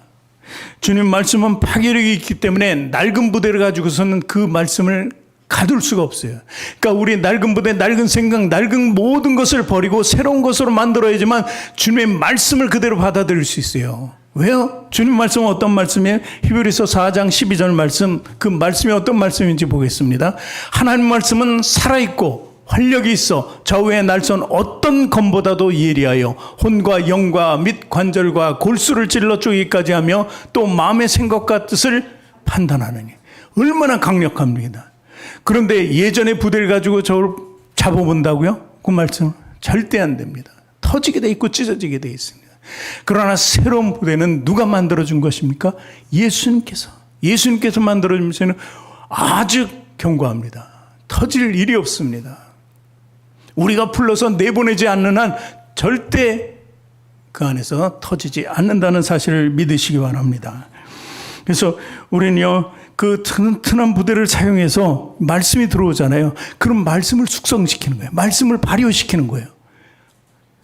주님 말씀은 파괴력이 있기 때문에 낡은 부대를 가지고서는 그 말씀을 가둘 수가 없어요. 그러니까 우리 낡은 부대, 낡은 생각, 낡은 모든 것을 버리고 새로운 것으로 만들어야지만 주님의 말씀을 그대로 받아들일 수 있어요. 왜요? 주님 말씀은 어떤 말씀이에요? 히브리서 4장 12절 말씀, 그 말씀이 어떤 말씀인지 보겠습니다. 하나님 말씀은 살아있고 활력이 있어 좌우의 날선 어떤 검보다도 예리하여 혼과 영과 및 관절과 골수를 찔러 쪼개기까지 하며 또 마음의 생각과 뜻을 판단하느니. 얼마나 강력합니다. 그런데 예전의 부대를 가지고 저를 잡아본다고요? 그 말씀 절대 안 됩니다. 터지게 돼 있고 찢어지게 돼 있습니다. 그러나 새로운 부대는 누가 만들어준 것입니까? 예수님께서 만들어주면서는 아주 견고합니다. 터질 일이 없습니다. 우리가 불러서 내보내지 않는 한 절대 그 안에서 터지지 않는다는 사실을 믿으시기 바랍니다. 그래서 우리는요, 그 튼튼한 부대를 사용해서 말씀이 들어오잖아요. 그럼 말씀을 숙성시키는 거예요. 말씀을 발효시키는 거예요.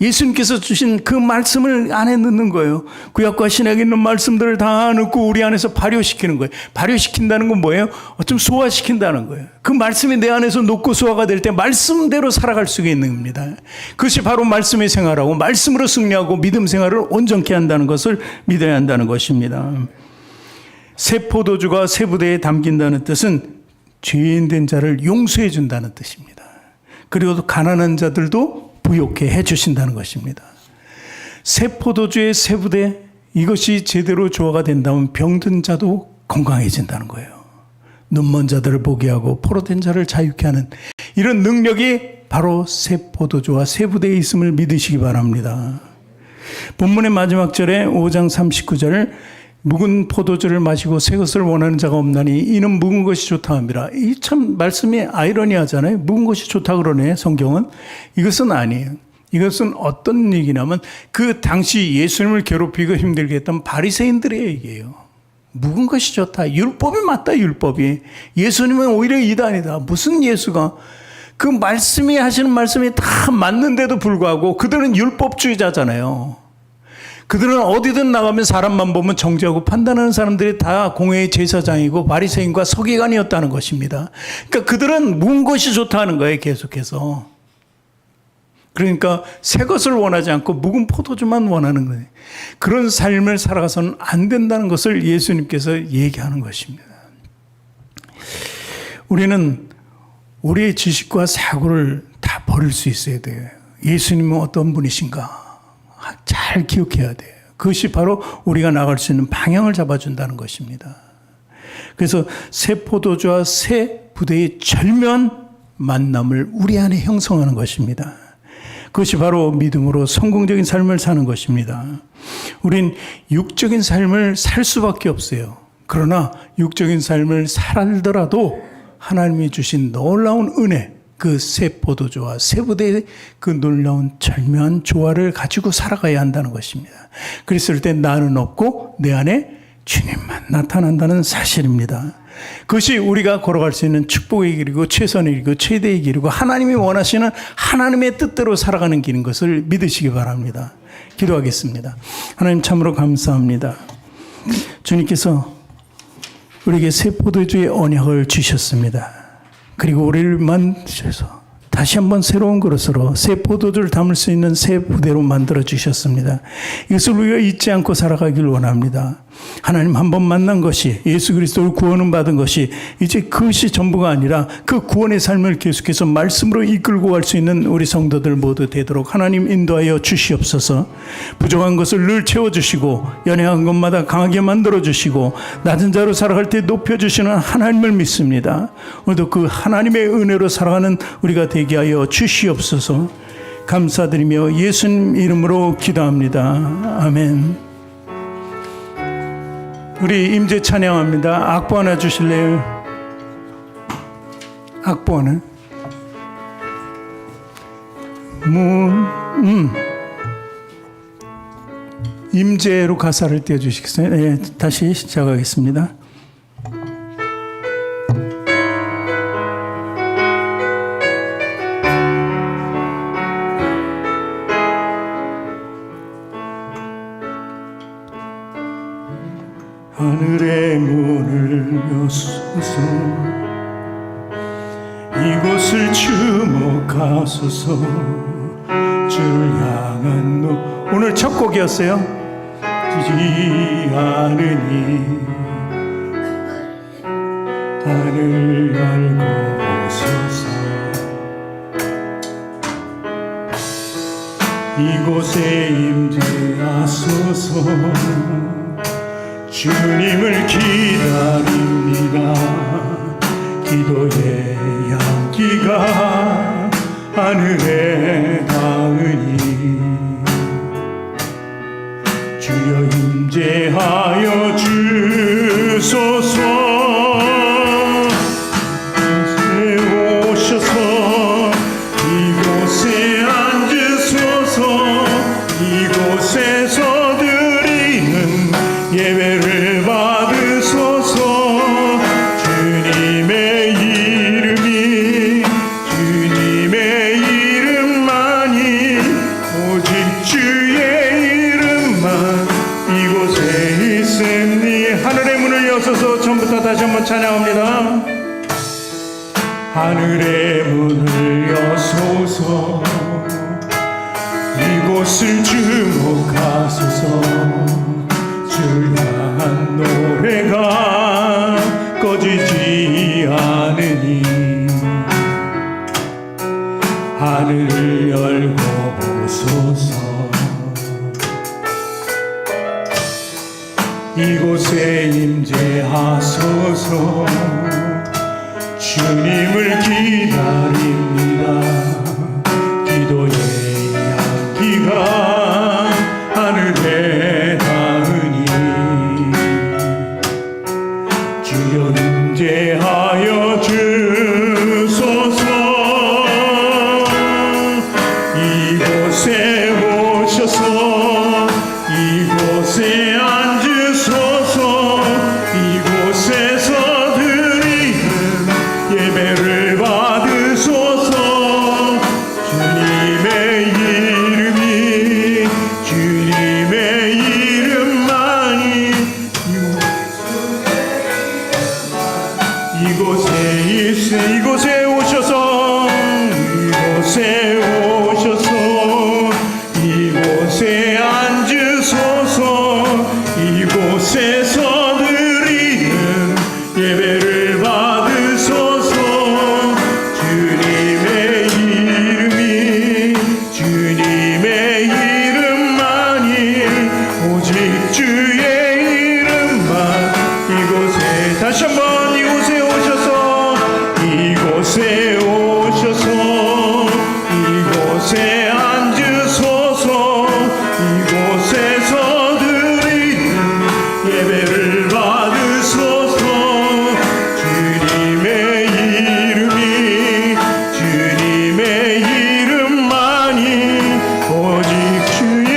예수님께서 주신 그 말씀을 안에 넣는 거예요. 구약과 신약에 있는 말씀들을 다 넣고 우리 안에서 발효시키는 거예요. 발효시킨다는 건 뭐예요? 어쩜 소화시킨다는 거예요. 그 말씀이 내 안에서 녹고 소화가 될 때 말씀대로 살아갈 수 있는 겁니다. 그것이 바로 말씀의 생활하고 말씀으로 승리하고 믿음 생활을 온전케 한다는 것을 믿어야 한다는 것입니다. 새 포도주가 새 부대에 담긴다는 뜻은 죄인 된 자를 용서해 준다는 뜻입니다. 그리고 가난한 자들도 부욕해 해주신다는 것입니다. 새 포도주의 새 부대, 이것이 제대로 조화가 된다면 병든 자도 건강해진다는 거예요. 눈먼 자들을 보게 하고 포로된 자를 자유케 하는 이런 능력이 바로 새 포도주와 새 부대에 있음을 믿으시기 바랍니다. 본문의 마지막 절에 5장 39절, 묵은 포도주를 마시고 새 것을 원하는 자가 없나니 이는 묵은 것이 좋다 합니다. 이 참 말씀이 아이러니하잖아요. 묵은 것이 좋다 그러네, 성경은. 이것은 아니에요. 이것은 어떤 얘기냐면 그 당시 예수님을 괴롭히고 힘들게 했던 바리새인들의 얘기예요. 묵은 것이 좋다. 율법이 맞다. 율법이. 예수님은 오히려 이단이다. 무슨 예수가 그 말씀이 하시는 말씀이 다 맞는데도 불구하고 그들은 율법주의자잖아요. 그들은 어디든 나가면 사람만 보면 정죄하고 판단하는 사람들이 다 공회의 제사장이고 바리새인과 서기관이었다는 것입니다. 그러니까 그들은 묵은 것이 좋다 하는 거예요. 계속해서. 그러니까 새 것을 원하지 않고 묵은 포도주만 원하는 거예요. 그런 삶을 살아가서는 안 된다는 것을 예수님께서 얘기하는 것입니다. 우리는 우리의 지식과 사고를 다 버릴 수 있어야 돼요. 예수님은 어떤 분이신가 잘 기억해야 돼요. 그것이 바로 우리가 나갈 수 있는 방향을 잡아준다는 것입니다. 그래서 새 포도주와 새 부대의 절묘한 만남을 우리 안에 형성하는 것입니다. 그것이 바로 믿음으로 성공적인 삶을 사는 것입니다. 우린 육적인 삶을 살 수밖에 없어요. 그러나 육적인 삶을 살더라도 하나님이 주신 놀라운 은혜, 그 새 포도주와 새 부대의 그 놀라운 절묘한 조화를 가지고 살아가야 한다는 것입니다. 그랬을 때 나는 없고 내 안에 주님만 나타난다는 사실입니다. 그것이 우리가 걸어갈 수 있는 축복의 길이고 최선의 길이고 최대의 길이고 하나님이 원하시는 하나님의 뜻대로 살아가는 길인 것을 믿으시기 바랍니다. 기도하겠습니다. 하나님 참으로 감사합니다. 주님께서 우리에게 새 포도주의 언약을 주셨습니다. 그리고 우리를 만드셔서 다시 한번 새로운 그릇으로 새 포도주를 담을 수 있는 새 부대로 만들어 주셨습니다. 이것을 우리가 잊지 않고 살아가길 원합니다. 하나님 한 번 만난 것이 예수 그리스도를 구원을 받은 것이 이제 그것이 전부가 아니라 그 구원의 삶을 계속해서 말씀으로 이끌고 갈 수 있는 우리 성도들 모두 되도록 하나님 인도하여 주시옵소서. 부족한 것을 늘 채워주시고 연약한 것마다 강하게 만들어주시고 낮은 자로 살아갈 때 높여주시는 하나님을 믿습니다. 오늘도 그 하나님의 은혜로 살아가는 우리가 되게 하여 주시옵소서. 감사드리며 예수님 이름으로 기도합니다. 아멘. 우리 임재 찬양합니다. 악보 하나 주실래요? 악보 하나. 임재로 가사를 띄워주시겠어요? 네, 다시 시작하겠습니다. 하늘의 문을 여소서 이곳을 주목하소서 주를 향한 오늘 첫 곡이었어요. 지지 않으니 하늘 열고 보소서 이곳에 임재하소서 주님을 기다립니다. 기도의 향기가 하늘에 닿으니 주여 임재하여 주소서. 이곳에 오셔서 이곳에 앉으소서. 이곳에서 드리는 예배를 받으소서. 주님의 이름이 주님의 이름만이 오직 주의 이름만 이곳에 있으니 하늘의 문을 여서서 처음부터 다시 한번 찬양합니다. 하늘의 문을 여소서 이곳을 주목하소서. 주를 향한 노래가 꺼지지 않으니 하늘을 열고 보소서. 이곳에 임재하소서. 주님을 기다립니다. 기도의 향기가 하늘에 닿으니 주여 임재하여 주소서. 이곳에 이곳에 오셔서 이곳에 앉으소서. 이곳에서 드리는 예배를 받으소서. 주님의 이름만이 오직 주의 이름만 이곳에 다시 한번 이곳에 오셔서 이곳에 앉으소서. 이곳에서 드리는 예배를 받으소서. 주님의 이름만이 오직 주의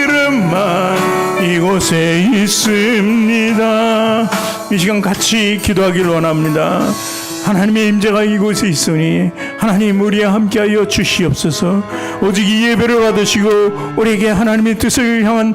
이름만 이곳에 있습니다. 이 시간 같이 기도하기를 원합니다. 하나님의 임재가 이곳에 있으니 하나님 우리와 함께하여 주시옵소서. 오직 이 예배를 받으시고 우리에게 하나님의 뜻을 향한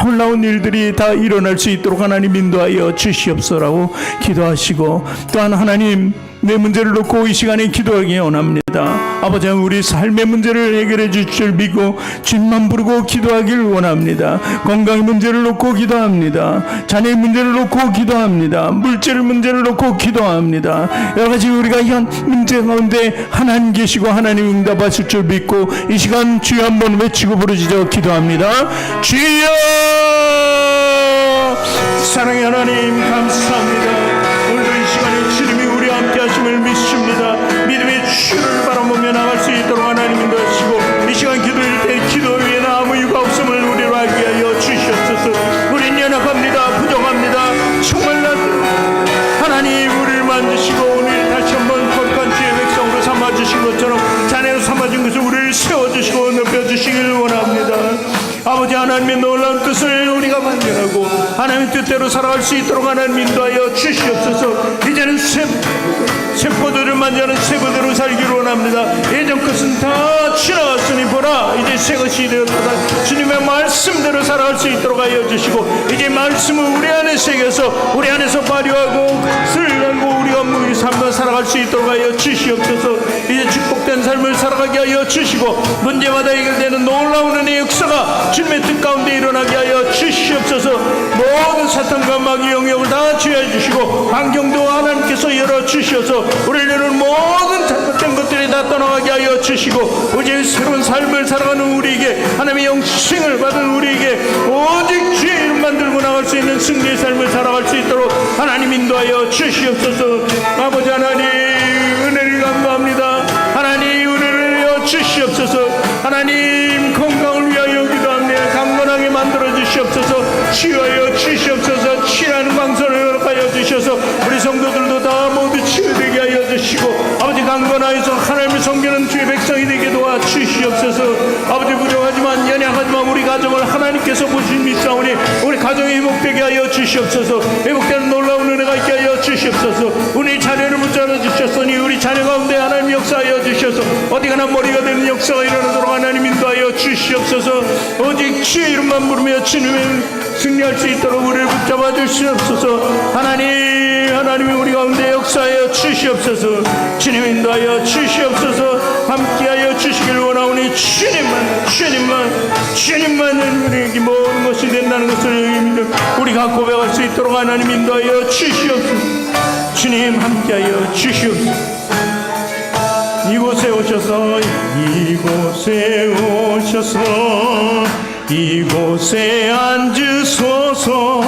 놀라운 일들이 다 일어날 수 있도록 하나님 인도하여 주시옵소서라고 기도하시고, 또한 하나님 내 문제를 놓고 이 시간에 기도하기 원합니다. 아버지, 우리 삶의 문제를 해결해 주실 줄 믿고 주님만 부르고 기도하길 원합니다. 건강의 문제를 놓고 기도합니다. 자녀의 문제를 놓고 기도합니다. 물질 문제를 놓고 기도합니다. 여러 가지 우리가 이 문제 가운데 하나님 계시고 하나님 응답하실 줄 믿고 이 시간 주여 한번 외치고 부르짖어 기도합니다. 주여! 사랑의 하나님 감사합니다. 오늘도 이 시간에 주님이 우리와 함께 하심을 믿습니다. 믿음의 주를 바라보며 나갈 수 있도록 하나님 인도하시고, 이 시간 기도할 때 기도 위에는 아무 이유가 없음을 우리로 알게 하여 주시옵소서. 우린 연약합니다. 부족합니다. 정말 하나님 우리를 만드시고 오늘 다시 한번 거룩한 주의 백성으로 삼아주신 것처럼 자네로 삼아준 것을 우리를 세워주시고 높여주시길 원합니다. 아버지, 하나님의 놀라운 뜻을 우리가 발견하고 하나님의 뜻대로 살아갈 수 있도록 하나님 인도하여 주시옵소서. 이제는 새 포도를 만지는 새 포도로 살기를 원합니다. 예전 것은 다 지나갔으니 보라 이제 새 것이 되었다. 주님의 말씀대로 살아갈 수 있도록 하여 주시고, 이제 말씀을 우리 안에 새겨서 우리 안에서 발휘하고 슬고 우리가 우리 삶을 살아갈 수 있도록 하여 주시옵소서. 이제 축복된 삶을 살아가게 하여 주시고, 문제마다 해결되는 놀라운 은혜의 역사가 주님의 뜻 가운데 일어나게 하여 주시옵소서. 모든 사탄과 마귀의 영역을 다 제어해 주시고 환경도 하나님께서 열어주셔서 우리를 모든 잘못된 것들이 다 떠나가게 하여 주시고, 이제 새로운 삶을 살아가는 우리에게, 하나님의 영생을 받은 우리에게 오직 주의 이름만 들고 나갈 수 있는 승리의 삶을 살아갈 수 있도록 하나님 인도하여 주시옵소서. 아버지 하나님 은혜를 간구합니다. 하나님 은혜를 내어 주시옵소서. 하나님 건강을 위하여 기도합니다. 강건하게 만들어 주시옵소서. 치유하여 주시옵소서. 치유하는 광선을 허락하여 주셔서 우리 성도들도 다 모두 치유되게 하여 주시고, 아버지 강건하여서 하나님을 섬기는 주의 백성이 되게 도와 주시옵소서. 아버지 부족하지만 연약하지만 우리 가정을 하나님께서 보신 믿사오니 우리 가정이 회복되게 하여 주시옵소서. 회복되는 놀라운 은혜가 있게 하여 주시옵소서. 우리 자녀를 붙잡아 주셨으니 우리 자녀 가운데 하나님 역사하여 주셔서 어디 가나 머리가 되는 역사가 일어나도록 하나님 인도하여 주시옵소서. 오직 주의 이름만 부르며 주님을 승리할 수 있도록 우리를 붙잡아 주시옵소서. 하나님이 우리 가운데 역사하여 주시옵소서. 주님 인도하여 주시옵소서. 함께하여 주시길 원하오니 주님만 우리에게 모든 것이 된다는 것을 믿어 우리가 고백할 수 있도록 하나님 인도하여 주시옵소서. 주님 함께하여 주시옵소서. 이곳에 오셔서 이곳에 앉으소서.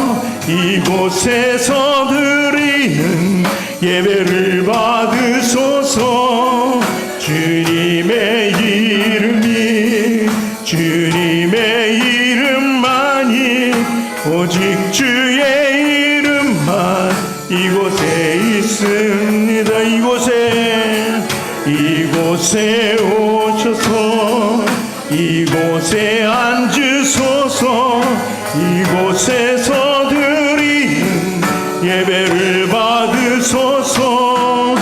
이곳에서 드리는 예배를 받으소서. 주님의 이름만이 오직 주의 이름만 이곳에 있습니다. 이곳에 오셔서 이곳에 앉으소서. 이곳에서 드리는 예배를 받으소서.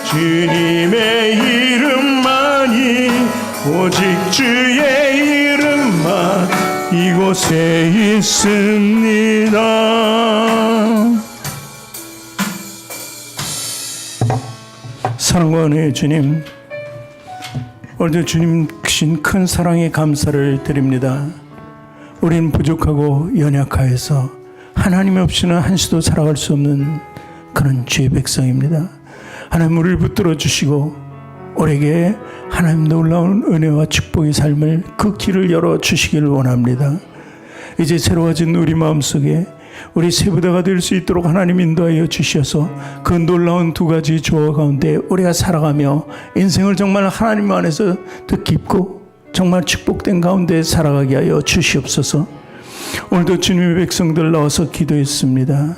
주님의 이름만이 오직 주의 이름만 이곳에 있습니다. 사랑과 은혜의 주님, 오늘도 주님 주신 큰 사랑에 감사를 드립니다. 우리는 부족하고 연약하여서 하나님 없이는 한시도 살아갈 수 없는 그런 죄의 백성입니다. 하나님 우리를 붙들어 주시고 우리에게 하나님 놀라운 은혜와 축복의 삶을 그 길을 열어 주시기를 원합니다. 이제 새로워진 우리 마음속에 우리 세부대가 될 수 있도록 하나님 인도하여 주셔서 그 놀라운 두 가지 조화 가운데 우리가 살아가며 인생을 정말 하나님 안에서 더 깊고 정말 축복된 가운데 살아가게 하여 주시옵소서. 오늘도 주님의 백성들 나와서 기도했습니다.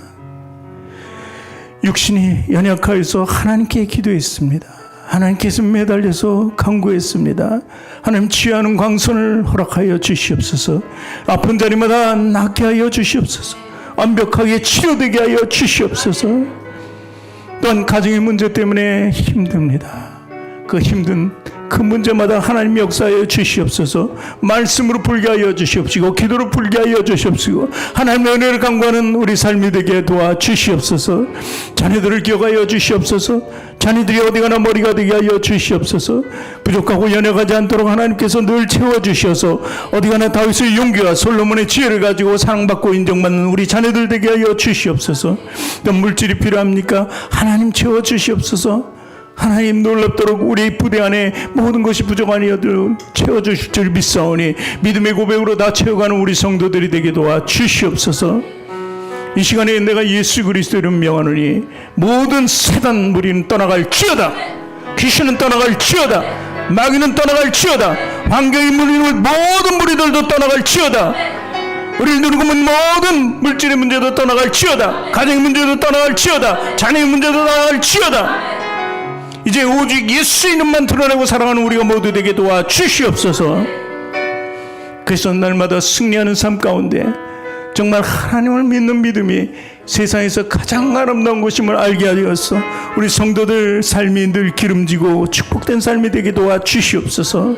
육신이 연약하여서 하나님께 기도했습니다. 하나님께서 매달려서 간구했습니다. 하나님 취하는 광선을 허락하여 주시옵소서. 아픈 자리마다 낫게 하여 주시옵소서. 완벽하게 치료되게 하여 주시옵소서. 또한 가정의 문제 때문에 힘듭니다. 그 힘든 그 문제마다 하나님 역사하여 주시옵소서. 말씀으로 풀게 하여 주시옵시고 기도로 풀게 하여 주시옵시고 하나님의 은혜를 간구하는 우리 삶이 되게 도와 주시옵소서. 자녀들을 기억하여 주시옵소서. 자녀들이 어디 가나 머리가 되게 하여 주시옵소서. 부족하고 연약하지 않도록 하나님께서 늘 채워주셔서 어디 가나 다윗의 용기와 솔로몬의 지혜를 가지고 사랑받고 인정받는 우리 자녀들 되게 하여 주시옵소서. 또 물질이 필요합니까? 하나님 채워주시옵소서. 하나님 놀랍도록 우리 부대 안에 모든 것이 부족하니어도 채워주실 줄 믿사오니 믿음의 고백으로 다 채워가는 우리 성도들이 되게 도와 주시옵소서. 이 시간에 내가 예수 그리스도를 명하노니 모든 사단 무리는 떠나갈지어다. 귀신은 떠나갈지어다. 마귀는 떠나갈지어다. 환경의 무리는 모든 무리들도 떠나갈지어다. 우리를 누르고 있는 모든 물질의 문제도 떠나갈지어다. 가정의 문제도 떠나갈지어다. 자녀의 문제도 떠나갈지어다. 이제 오직 예수 이름만 드러내고 살아가는 우리가 모두 되게 도와 주시옵소서. 그래서 날마다 승리하는 삶 가운데 정말 하나님을 믿는 믿음이 세상에서 가장 아름다운 것임을 알게 하여서 우리 성도들 삶이 늘 기름지고 축복된 삶이 되게 도와 주시옵소서.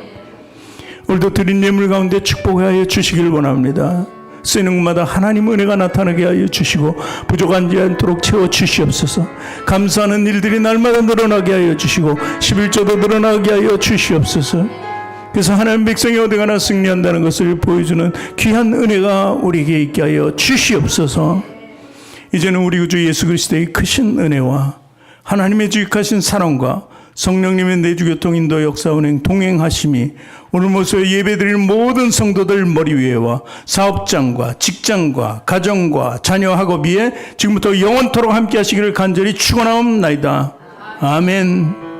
오늘도 드린 예물 가운데 축복하여 주시길 원합니다. 쓰는 것마다 하나님 은혜가 나타나게 하여 주시고 부족하지 않도록 채워 주시옵소서. 감사하는 일들이 날마다 늘어나게 하여 주시고 11조도 늘어나게 하여 주시옵소서. 그래서 하나님 백성이 어디 가나 승리한다는 것을 보여주는 귀한 은혜가 우리에게 있게 하여 주시옵소서. 이제는 우리 구주 예수 그리스도의 크신 은혜와 하나님의 지극하신 사랑과 성령님의 내주교통 인도 역사 운행 동행하심이 오늘 모습에 예배드리는 모든 성도들 머리 위에와 사업장과 직장과 가정과 자녀 학업 위에 지금부터 영원토록 함께 하시기를 간절히 축원하옵나이다. 아멘.